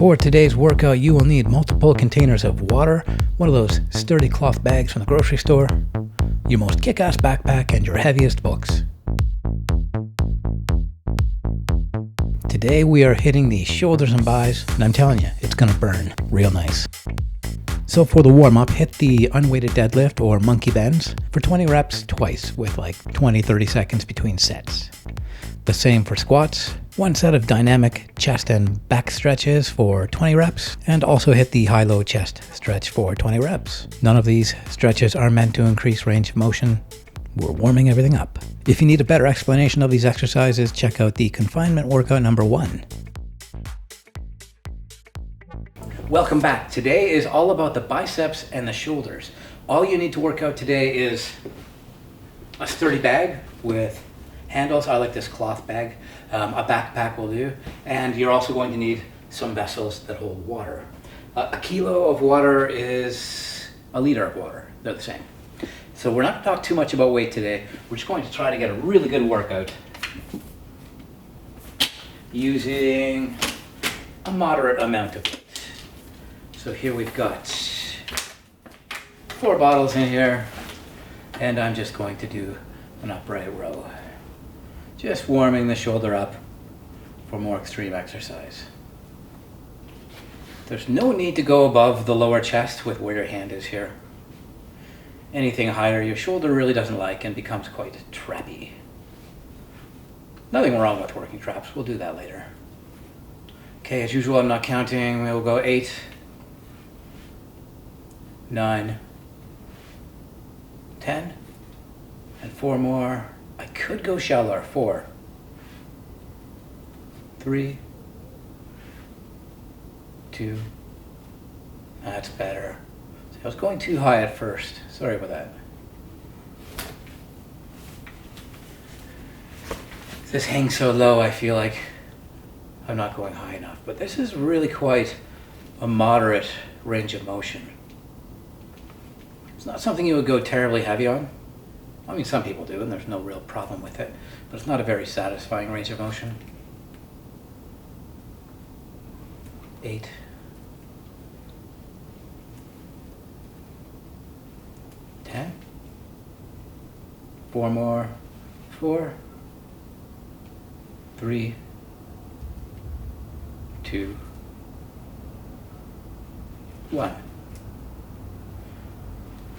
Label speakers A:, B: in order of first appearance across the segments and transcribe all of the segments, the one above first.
A: For today's workout, you will need multiple containers of water, one of those sturdy cloth bags from the grocery store, your most kick-ass backpack, and your heaviest books. Today we are hitting the shoulders and buys, and I'm telling you, it's gonna burn real nice. So for the warm-up, hit the unweighted deadlift or monkey bends for 20 reps twice with like 20-30 seconds between sets. The same for squats, one set of dynamic chest and back stretches for 20 reps, and also hit the high-low chest stretch for 20 reps. None of these stretches are meant to increase range of motion. We're warming everything up. If you need a better explanation of these exercises, check out the Confinement workout number 1. Welcome back. Today is all about the biceps and the shoulders. All you need to work out today is a sturdy bag with handles. I like this cloth bag. A backpack will do. And you're also going to need some vessels that hold water. A kilo of water is a liter of water. They're the same. So we're not going to talk too much about weight today. We're just going to try to get a really good workout using a moderate amount of weight. So here we've got 4 bottles in here, and I'm just going to do an upright row. Just warming the shoulder up for more extreme exercise. There's no need to go above the lower chest with where your hand is here. Anything higher, your shoulder really doesn't like and becomes quite trappy. Nothing wrong with working traps, we'll do that later. Okay, as usual, I'm not counting. We'll go 8, 9, 10, and 4 more. I could go shallower. 4, 3, 2, that's better. See, I was going too high at first. Sorry about that. This hangs so low, I feel like I'm not going high enough, but this is really quite a moderate range of motion. It's not something you would go terribly heavy on. I mean, some people do, and there's no real problem with it, but it's not a very satisfying range of motion. 8, 10, 4 more, 4, 3, 2, 1.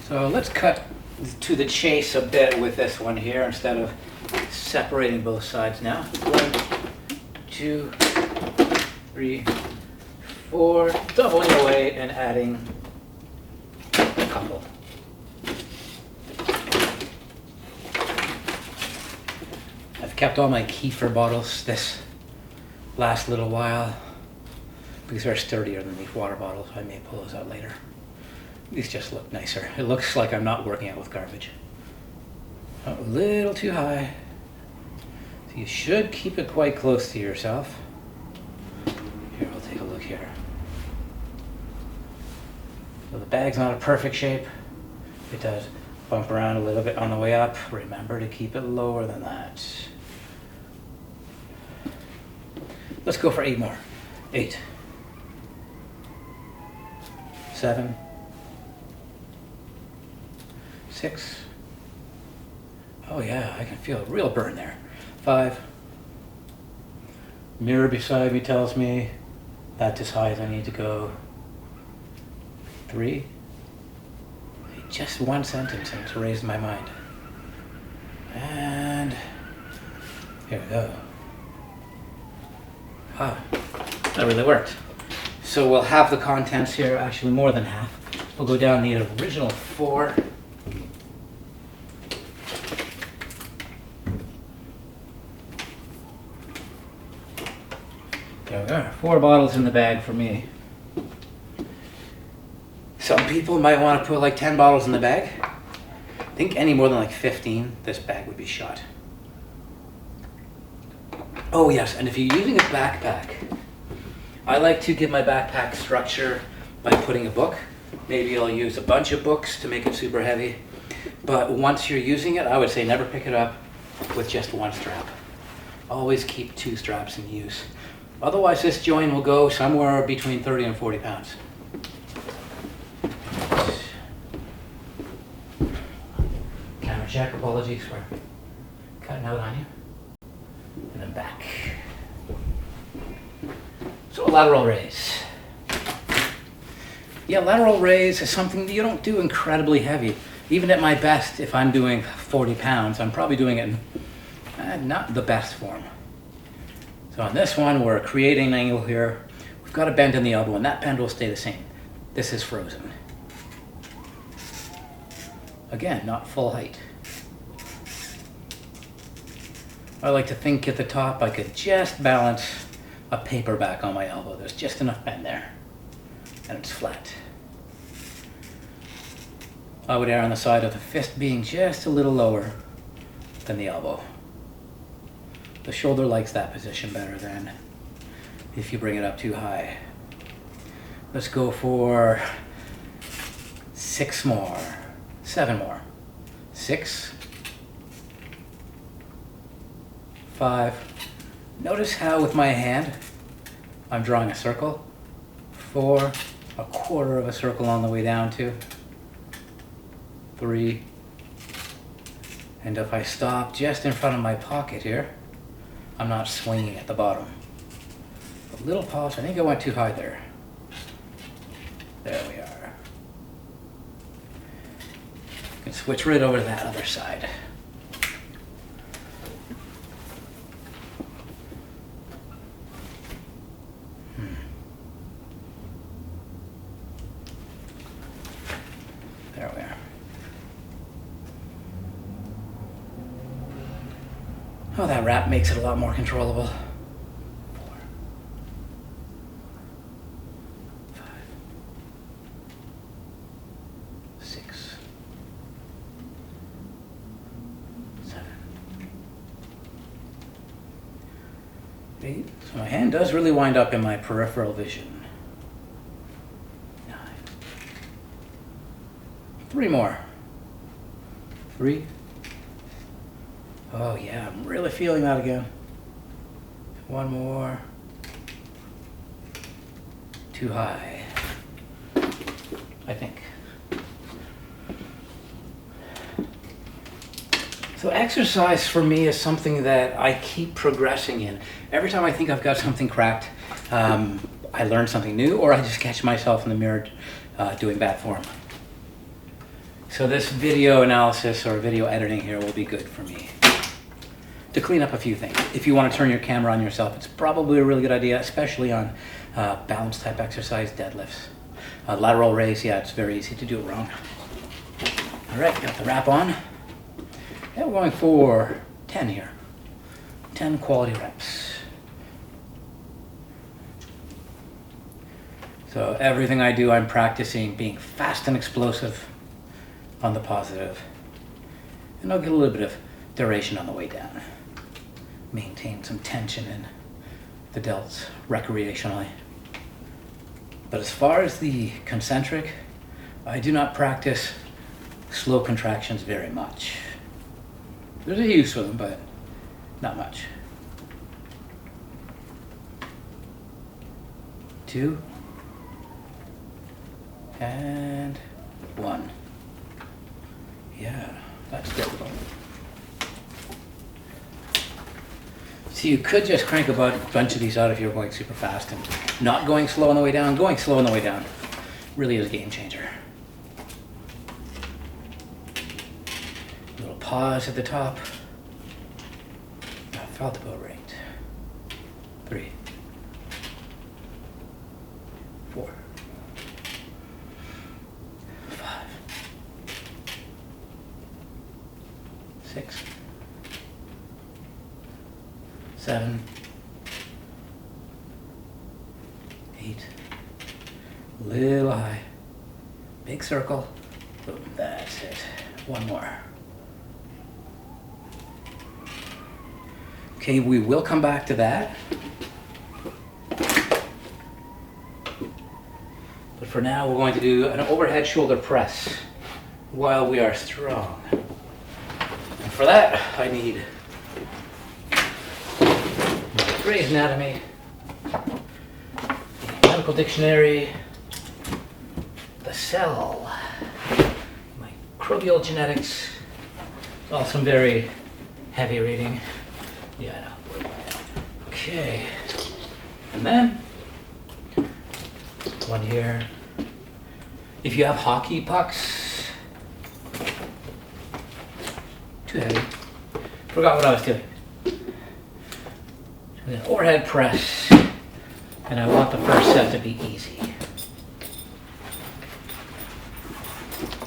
A: So let's cut to the chase a bit with this one here instead of separating both sides now. 1, 2, 3, 4, doubling your weight and adding a couple. I've kept all my kefir bottles this last little while because they're sturdier than these water bottles. I may pull those out later. These just look nicer. It looks like I'm not working out with garbage. A little too high. So you should keep it quite close to yourself. Here, we'll take a look here. So the bag's not a perfect shape. It does bump around a little bit on the way up. Remember to keep it lower than that. Let's go for 8 more. 8, 7, 6. Oh yeah, I can feel a real burn there. 5. Mirror beside me tells me that's as high as I need to go. 3. Just one sentence and to raise my mind. And here we go. Wow, that really worked. So we'll have the contents here, actually more than half. We'll go down the original 4. There we are, 4 bottles in the bag for me. Some people might want to put like 10 bottles in the bag. I think any more than like 15, this bag would be shot. Oh yes, and if you're using a backpack, I like to give my backpack structure by putting a book. Maybe I'll use a bunch of books to make it super heavy. But once you're using it, I would say never pick it up with just one strap. Always keep 2 straps in use. Otherwise, this joint will go somewhere between 30 and 40 pounds. Camera check, apologies for cutting out on you. And then back. So a lateral raise. Yeah, lateral raise is something that you don't do incredibly heavy. Even at my best, if I'm doing 40 pounds, I'm probably doing it in not the best form. So on this one, we're creating an angle here. We've got a bend in the elbow, and that bend will stay the same. This is frozen. Again, not full height. I like to think at the top I could just balance a paperback on my elbow. There's just enough bend there, and it's flat. I would err on the side of the fist being just a little lower than the elbow. The shoulder likes that position better than if you bring it up too high. Let's go for 6 more, 7 more. 6, 5. Notice how with my hand, I'm drawing a circle. 4, a quarter of a circle on the way down to 3. And if I stop just in front of my pocket here, I'm not swinging at the bottom. A little pause. I think I went too high there. There we are. You can switch right over to that other side. There we are. Oh, that wrap makes it a lot more controllable. 4, 5, 6, 7, 8. So my hand does really wind up in my peripheral vision. 9. 3 more. 3. Oh yeah, I'm really feeling that again. 1 more. Too high, I think. So exercise for me is something that I keep progressing in. Every time I think I've got something cracked, I learn something new, or I just catch myself in the mirror doing bad form. So this video analysis or video editing here will be good for me to clean up a few things. If you want to turn your camera on yourself, it's probably a really good idea, especially on balance type exercise, deadlifts. Lateral raise, yeah, it's very easy to do it wrong. All right, got the wrap on. Yeah, we're going for 10 here. 10 quality reps. So everything I do, I'm practicing being fast and explosive on the positive. And I'll get a little bit of duration on the way down. Maintain some tension in the delts recreationally. But as far as the concentric, I do not practice slow contractions very much. There's a use for them, but not much. 2 and 1. Yeah, that's difficult. So you could just crank a bunch of these out if you're going super fast, and not going slow on the way down. Going slow on the way down really is a game changer. A little pause at the top. I felt about right. 3, 4, 5, 6, 7, 8, little high, big circle, boom, that's it. 1 more. Okay, we will come back to that. But for now, we're going to do an overhead shoulder press while we are strong. And for that, I need Gray's Anatomy Anatomical Dictionary, the cell, microbial genetics, all some very heavy reading. Yeah, I know. Okay, and then one here. If you have hockey pucks, too heavy. Forgot what I was doing. An overhead press, and I want the first set to be easy.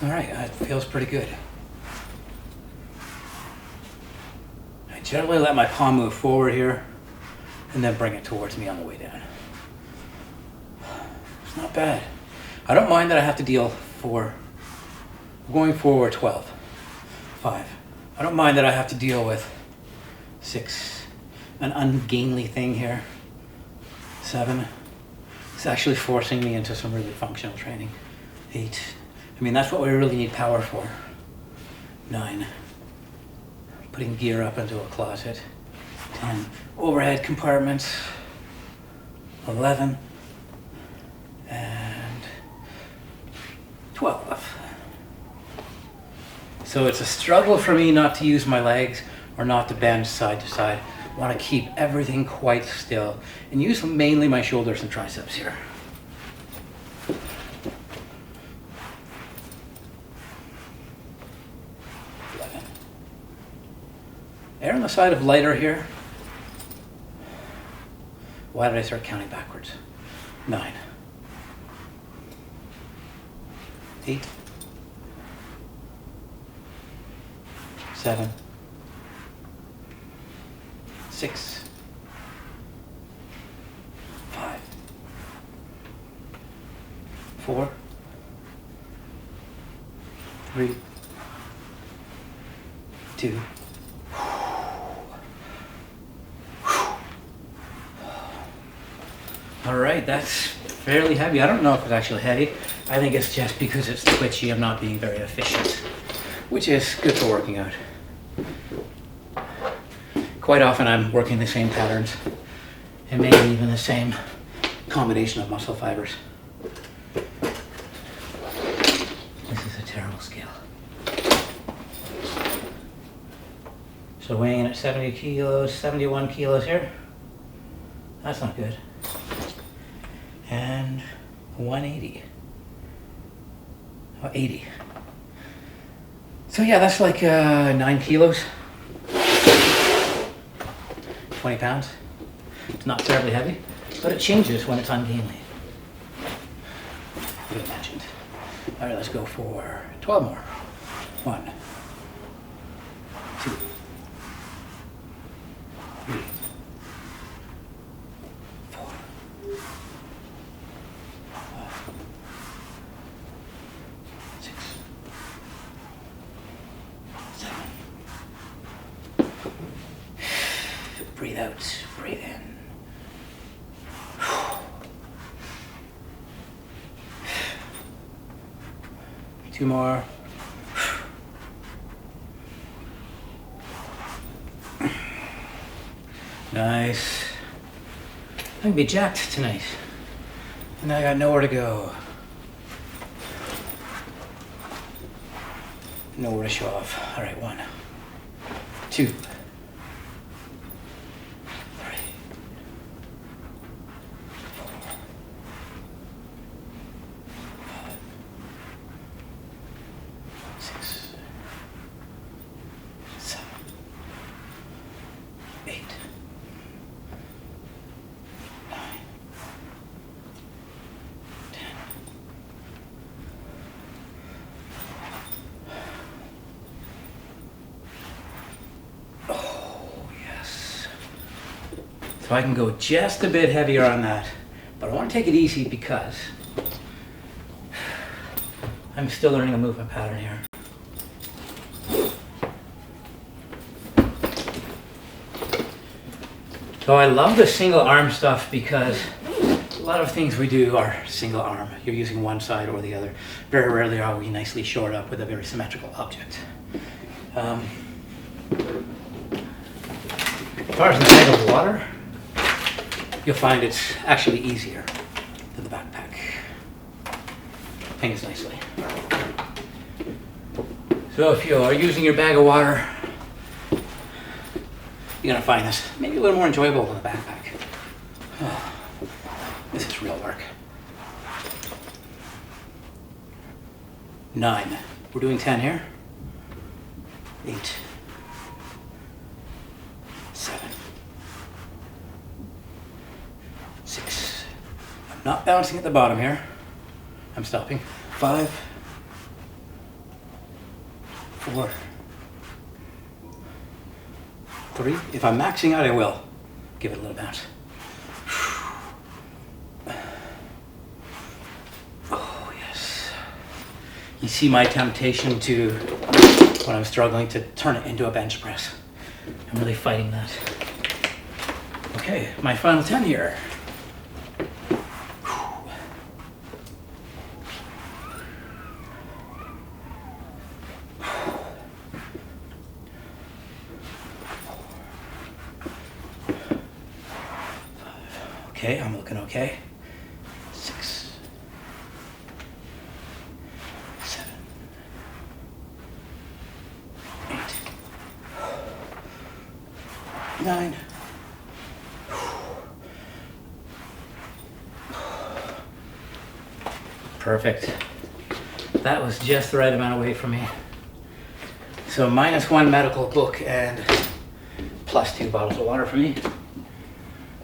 A: All right, that feels pretty good. I generally let my palm move forward here, and then bring it towards me on the way down. It's not bad. I don't mind that I have to deal for going forward 12, 5. I don't mind that I have to deal with 6, an ungainly thing here. 7, it's actually forcing me into some really functional training. 8, I mean, that's what we really need power for. 9, putting gear up into a closet. 10, overhead compartments. 11, and 12. So it's a struggle for me not to use my legs or not to bend side to side. I want to keep everything quite still and use mainly my shoulders and triceps here. 11. Err on the side of lighter here. Why did I start counting backwards? 9. 8. 7. 6. 5. 4. 3. 2. All right, that's fairly heavy. I don't know if it's actually heavy. I think it's just because it's twitchy, I'm not being very efficient, which is good for working out. Quite often I'm working the same patterns and maybe even the same combination of muscle fibers. This is a terrible scale. So weighing in at 70 kilos, 71 kilos here. That's not good. And 180. Oh, 80. So yeah, that's like 9 kilos. 20 pounds. It's not terribly heavy, but it changes when it's ungainly. You imagined. All right, let's go for 12 more. 1, 2, 3, 4, 5, 6, 7. Breathe out, breathe in. 2 more. Nice. I'm gonna be jacked tonight. And I got nowhere to go. Nowhere to show off. All right, 1, 2, 3, 4, 5, 6, 7, 8, 9, 10. Oh, yes. So I can go just a bit heavier on that, but I want to take it easy because I'm still learning a movement pattern here. So I love the single arm stuff because a lot of things we do are single arm. You're using one side or the other. Very rarely are we nicely shored up with a very symmetrical object. As far as the height of water, you'll find it's actually easier. to the backpack. Hangs nicely. So if you are using your bag of water, you're gonna find this maybe a little more enjoyable than the backpack. Oh, this is real work. 9. We're doing 10 here. 8. 7. 6. I'm not bouncing at the bottom here. I'm stopping. 5. 4. 3. If I'm maxing out, I will give it a little bounce. Oh, yes. You see my temptation to, when I'm struggling, to turn it into a bench press. I'm really fighting that. Okay, my final 10 here. Okay, I'm looking okay. 6, 7, 8, 9. Perfect. That was just the right amount of weight for me. So -1 medical book and +2 bottles of water for me.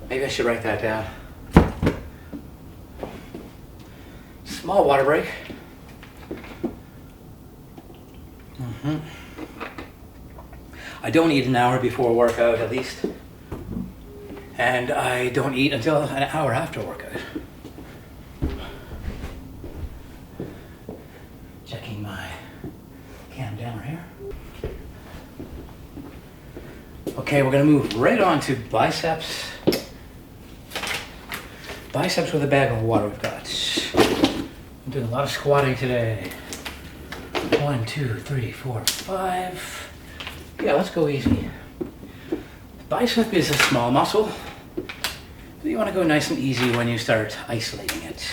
A: Maybe I should write that down. Small water break. I don't eat an hour before a workout at least. And I don't eat until an hour after a workout. Checking my cam down here. Okay, we're gonna move right on to biceps. Biceps with a bag of water we've got. I'm doing a lot of squatting today. 1, 2, 3, 4, 5. Yeah, let's go easy. Bicep is a small muscle. So you want to go nice and easy when you start isolating it.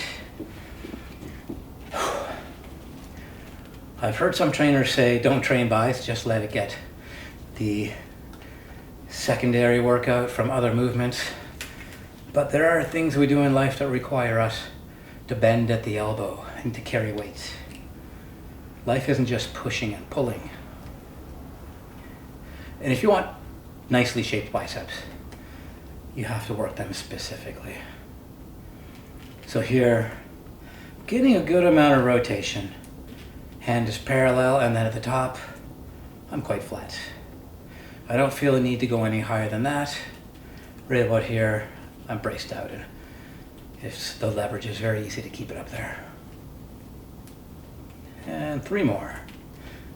A: I've heard some trainers say don't train biceps, just let it get the secondary workout from other movements. But there are things we do in life that require us to bend at the elbow and to carry weights. Life isn't just pushing and pulling. And if you want nicely shaped biceps, you have to work them specifically. So here, getting a good amount of rotation. Hand is parallel, and then at the top, I'm quite flat. I don't feel a need to go any higher than that. Right about here, I'm braced out, and the leverage is very easy to keep it up there. And 3 more.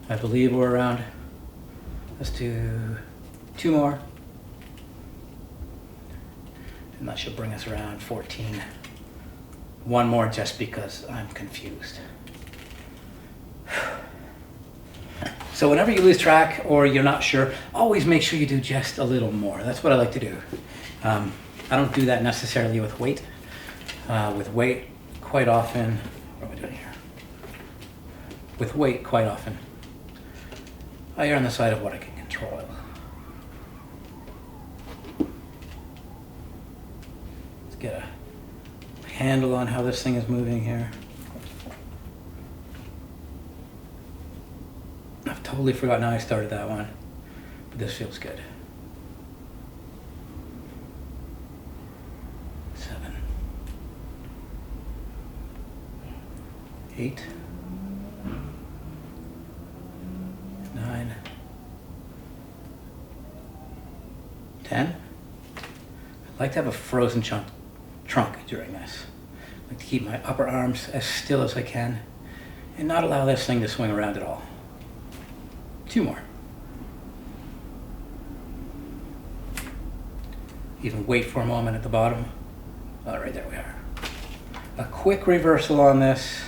A: I believe we're around, let's do 2 more. And that should bring us around 14. 1 more just because I'm confused. So whenever you lose track or you're not sure, always make sure you do just a little more. That's what I like to do. I don't do that necessarily with weight. With weight, quite often, what am I doing here? With weight, quite often, I err on the side of what I can control. Let's get a handle on how this thing is moving here. I've totally forgotten how I started that one, but this feels good. 7, 8, 9, 10. I'd like to have a frozen trunk during this. I like to keep my upper arms as still as I can and not allow this thing to swing around at all. 2 more. Even wait for a moment at the bottom. All right, there we are. A quick reversal on this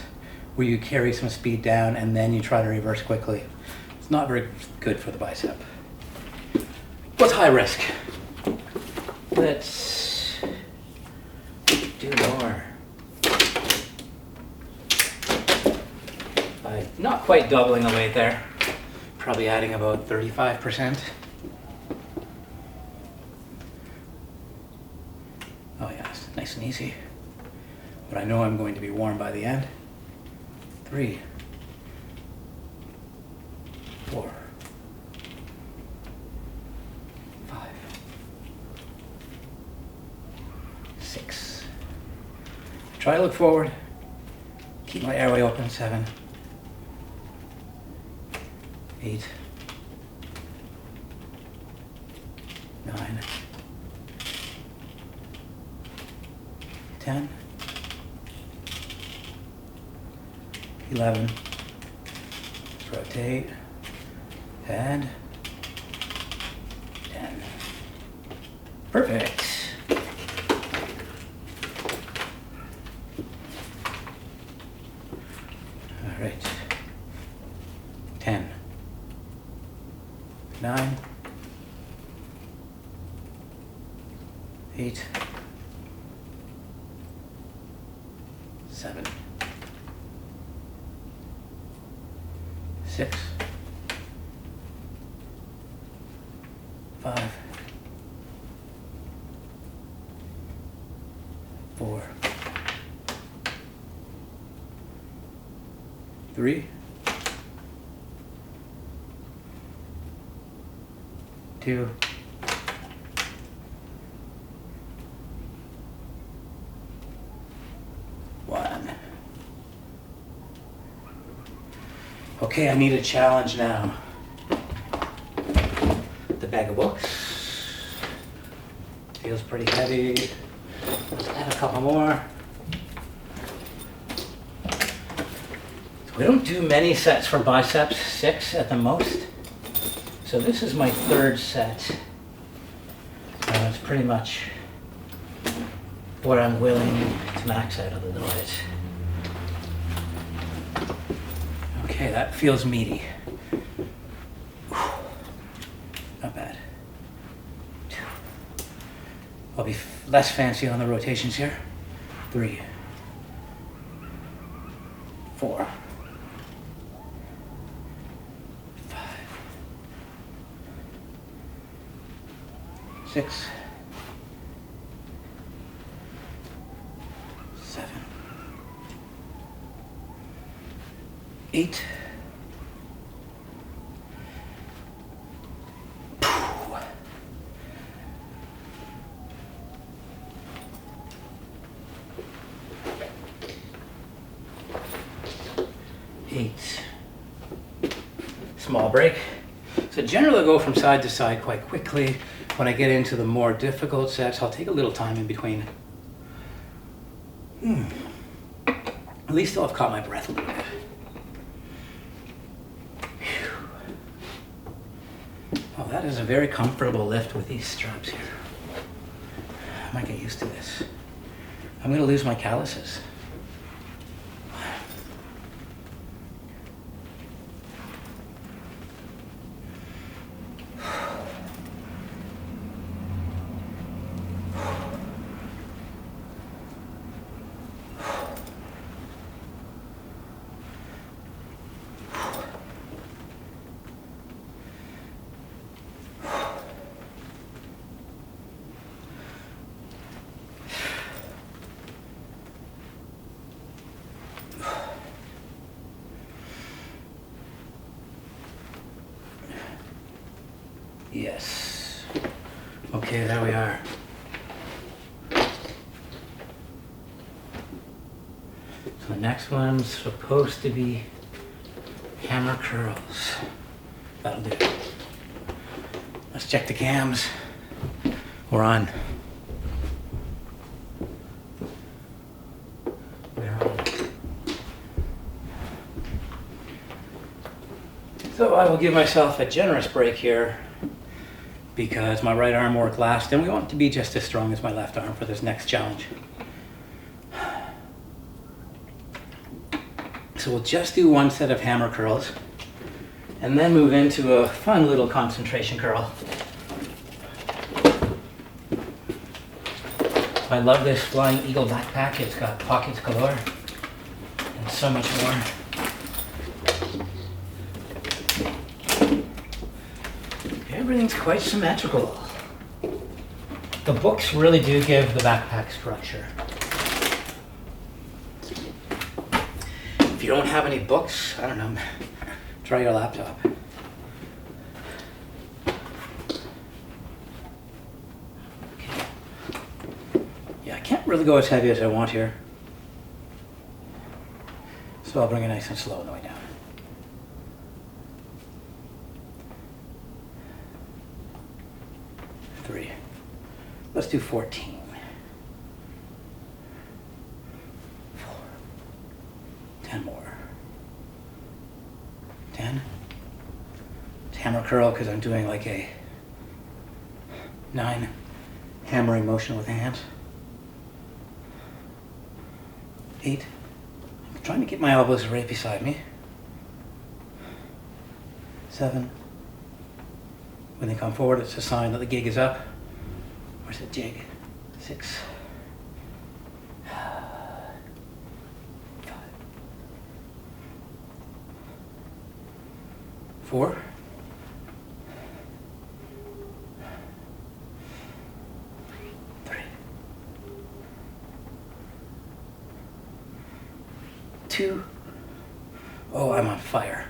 A: where you carry some speed down and then you try to reverse quickly. It's not very good for the bicep. What's high risk? Let's do more. Not quite doubling the weight there. Probably adding about 35%. Oh yeah, it's nice and easy. But I know I'm going to be warm by the end. 3, 4, 5, 6. Try to look forward. Keep my airway open. 7, 8, 9, 10, 11, rotate, and 10. Perfect. All right. 10, 9, 8, 7, 6, 5, 4, 3, 2, 1. Okay, I need a challenge now. The bag of books feels pretty heavy. Let's add a couple more. So we don't do many sets for biceps, 6 at the most. So this is my 3rd set. It's pretty much what I'm willing to max out of the diet. Okay, that feels meaty. Not bad. 2. I'll be less fancy on the rotations here. 3, 4, 5, 6, 7, 8. 8. Small break. So generally I'll go from side to side quite quickly. When I get into the more difficult sets, I'll take a little time in between. At least I'll have caught my breath a little bit. Oh, that is a very comfortable lift with these straps here. I might get used to this. I'm going to lose my calluses. Yes. Okay, there we are. So the next one's supposed to be hammer curls. That'll do. Let's check the cams. We're on. So I will give myself a generous break here because my right arm worked last and we want it to be just as strong as my left arm for this next challenge. So we'll just do one set of hammer curls and then move into a fun little concentration curl. I love this Flying Eagle backpack. It's got pockets galore and so much more. Everything's quite symmetrical. The books really do give the backpack structure. If you don't have any books, I don't know, try your laptop. Okay. Yeah, I can't really go as heavy as I want here. So I'll bring it nice and slow on the way down. Three. Let's do 14. 4. 10 more. 10. Hammer curl because I'm doing like a 9 hammering motion with the hands. 8. I'm trying to get my elbows right beside me. 7. When they come forward, it's a sign that the gig is up. Where's the jig? 6. 5. 4. 3. 2. Oh, I'm on fire.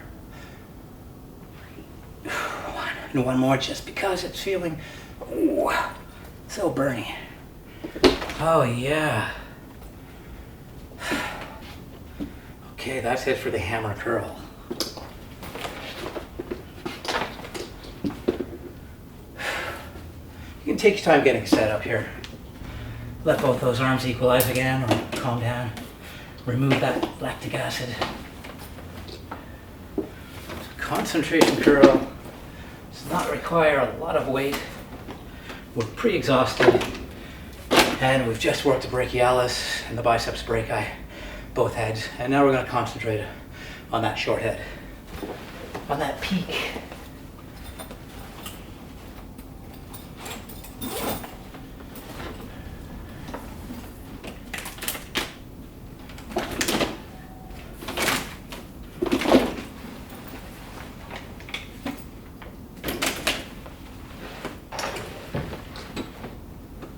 A: And one more just because it's feeling so burny. Oh yeah. Okay, that's it for the hammer curl. You can take your time getting set up here. Let both those arms equalize again, or calm down. Remove that lactic acid. Concentration curl does not require a lot of weight. We're pretty exhausted, and we've just worked the brachialis and the biceps brachii, both heads, and now we're going to concentrate on that short head, on that peak.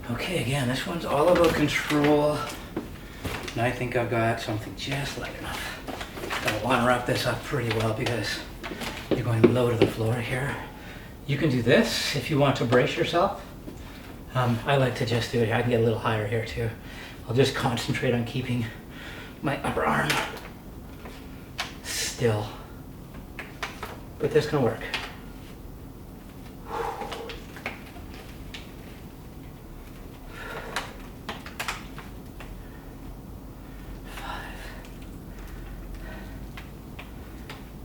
A: Okay, again, this one's all about control, and I think I've got something just light enough. Gonna want to wrap this up pretty well because you're going low to the floor here. You can do this if you want to brace yourself. I like to just do it here. I can get a little higher here too. I'll just concentrate on keeping my upper arm still. But this can work.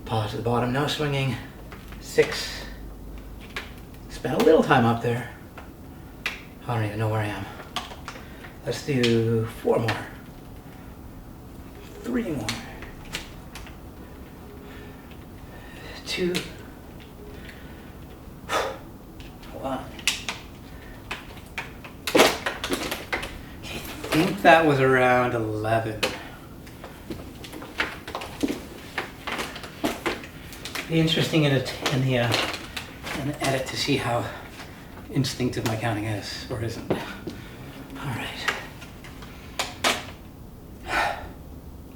A: Pause at the bottom, no swinging. 6. Spent a little time up there. I don't even know where I am. Let's do 4 more. 3 more. 2. 1. Okay, I think that was around 11. Be interesting in the edit to see how instinctive my counting is or isn't. All right.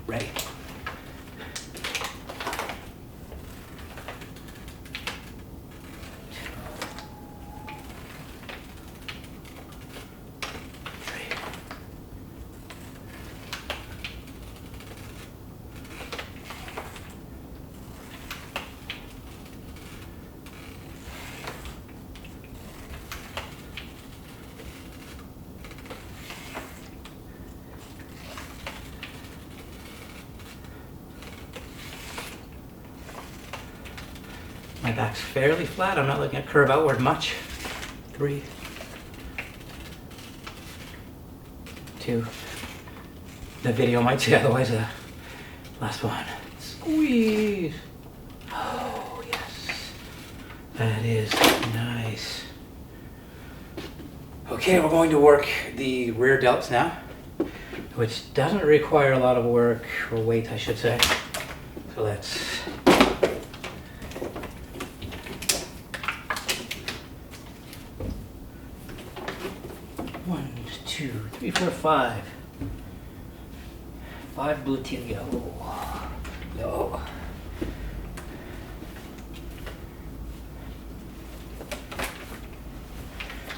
A: Ready. My back's fairly flat. I'm not looking at curve outward much. 3, 2. The video might say otherwise. Last one. Squeeze. Oh, yes. That is nice. Okay, we're going to work the rear delts now, which doesn't require a lot of work, or weight, I should say. So let's 3, 4, 5. 5 gluteal. Low.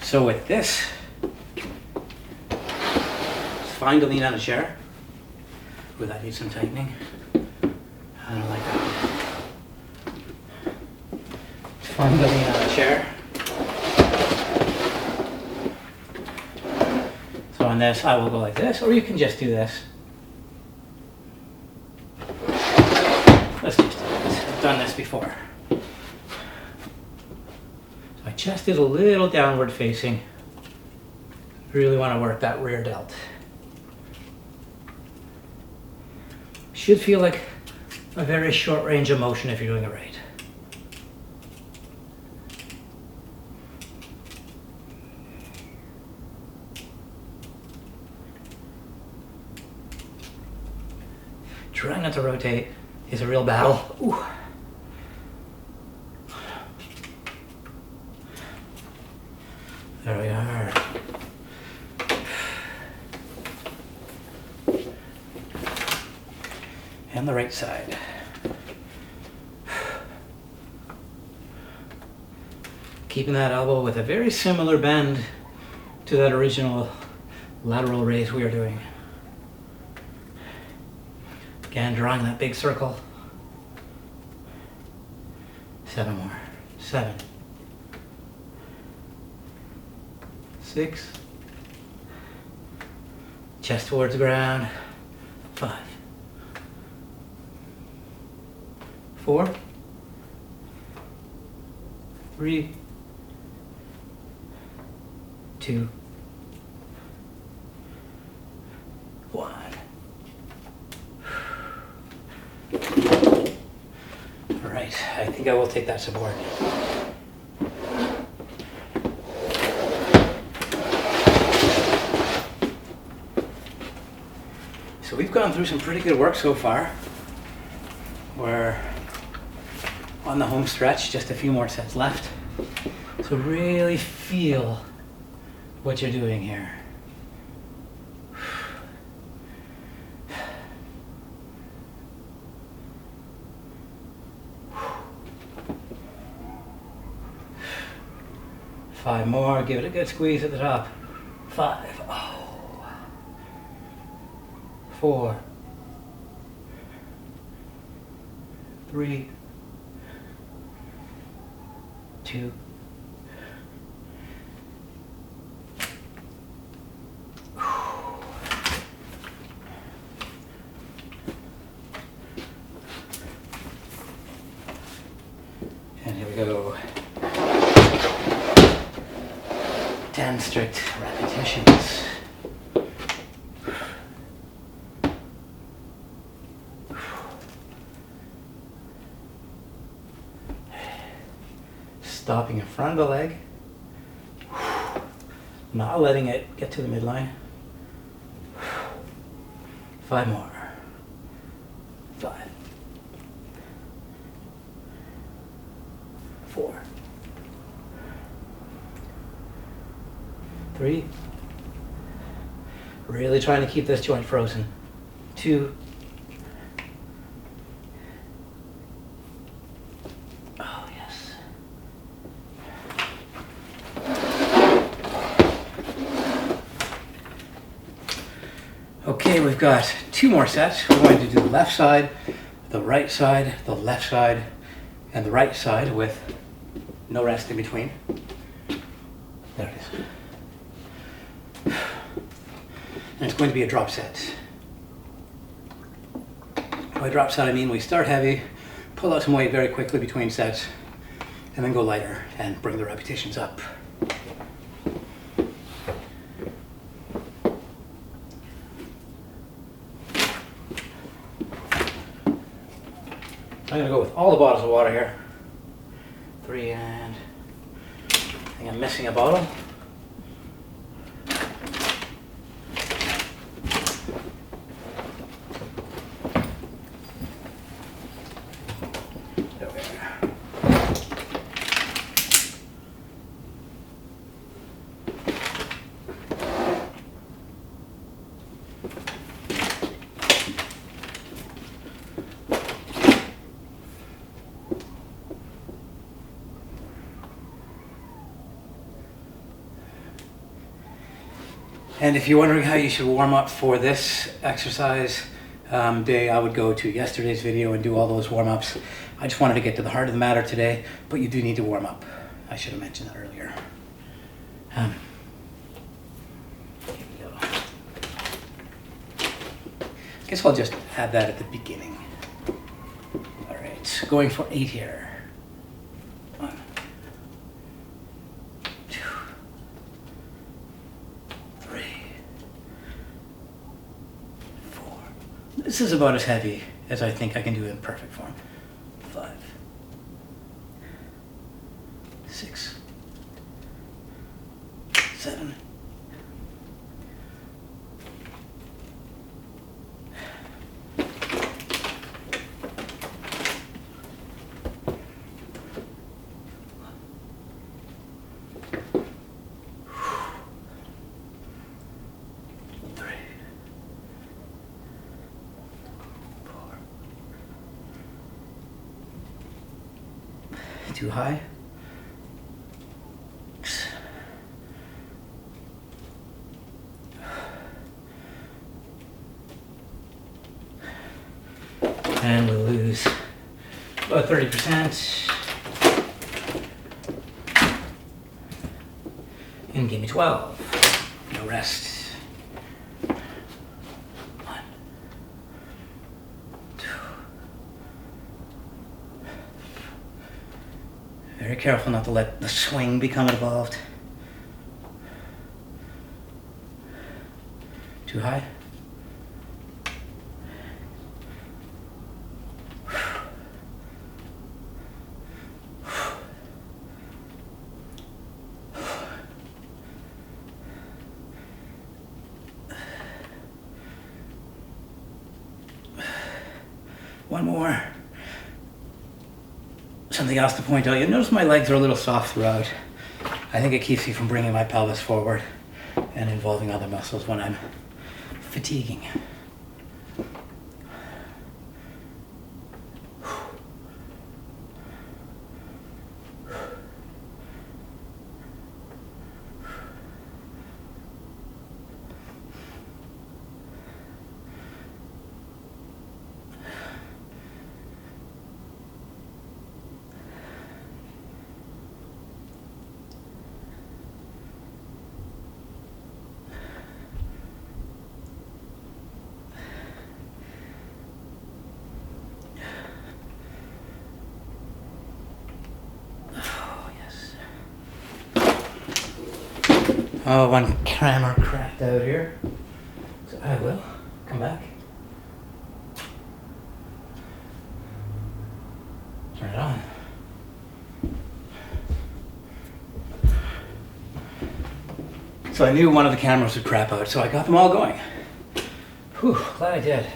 A: So with this, it's fine to lean on a chair. Ooh, that needs some tightening. I don't like that. It's fine to lean on a chair. So on this, I will go like this, or you can just do this. Let's just do this. I've done this before. So my chest is a little downward facing. Really want to work that rear delt. Should feel like a very short range of motion if you're doing it right. Trying not to rotate is a real battle. Ooh. There we are. And the right side. Keeping that elbow with a very similar bend to that original lateral raise we were doing. Again, drawing that big circle. 7 more. 7. 6. Chest towards the ground. 5. 4. 3. 2. 1. All right, I think I will take that support. So we've gone through some pretty good work so far. We're on the home stretch, just a few more sets left. So really feel what you're doing here. Five more, give it a good squeeze at the top. 5. Oh. 4. 3. 2. And here we go. 10 strict repetitions. Stopping in front of the leg. Not letting it get to the midline. 5 more. 5. 4. 3. Really trying to keep this joint frozen. 2. Oh, yes. Okay, we've got 2 more sets. We're going to do the left side, the right side, the left side, and the right side with no rest in between. There it is. And it's going to be a drop set. By drop set, I mean we start heavy, pull out some weight very quickly between sets, and then go lighter and bring the repetitions up. I'm gonna go with all the bottles of water here. 3 and I think I'm missing a bottle. There we are. And if you're wondering how you should warm up for this exercise day, I would go to yesterday's video and do all those warm-ups. I just wanted to get to the heart of the matter today, but you do need to warm up. I should have mentioned that earlier. Here we go. I guess I'll just add that at the beginning. All right, going for 8 here. 1, 2, 3, 4. This is about as heavy as I think I can do it in perfect form. 5, 6, 7. 3, 4. Too high. 6. And we'll lose about 30%. And give me 12. No rest. 1, 2. Very careful not to let the swing become involved. Too high. One more. Something else to point out. You'll notice my legs are a little soft throughout. I think it keeps me from bringing my pelvis forward and involving other muscles when I'm fatiguing. Oh, one camera cracked out here. So I will come back. Turn it on. So I knew one of the cameras would crap out, so I got them all going. Whew, glad I did.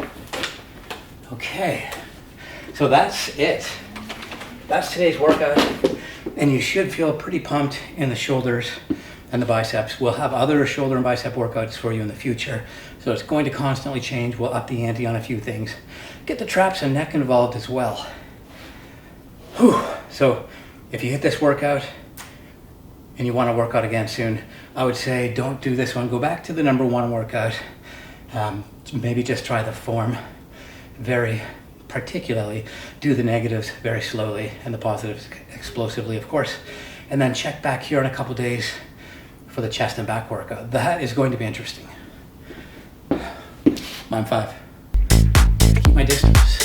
A: Okay, so that's it. That's today's workout, and you should feel pretty pumped in the shoulders and the biceps. We'll have other shoulder and bicep workouts for you in the future, so it's going to constantly change. We'll up the ante on a few things. Get the traps and neck involved as well. Whew. So if you hit this workout and you want to work out again soon, I would say don't do this one. Go back to the number 1 workout. Maybe just try the form very particularly. Do the negatives very slowly and the positives explosively, of course. And then check back here in a couple days for the chest and back workout. That is going to be interesting. I'm 5. Keep my distance.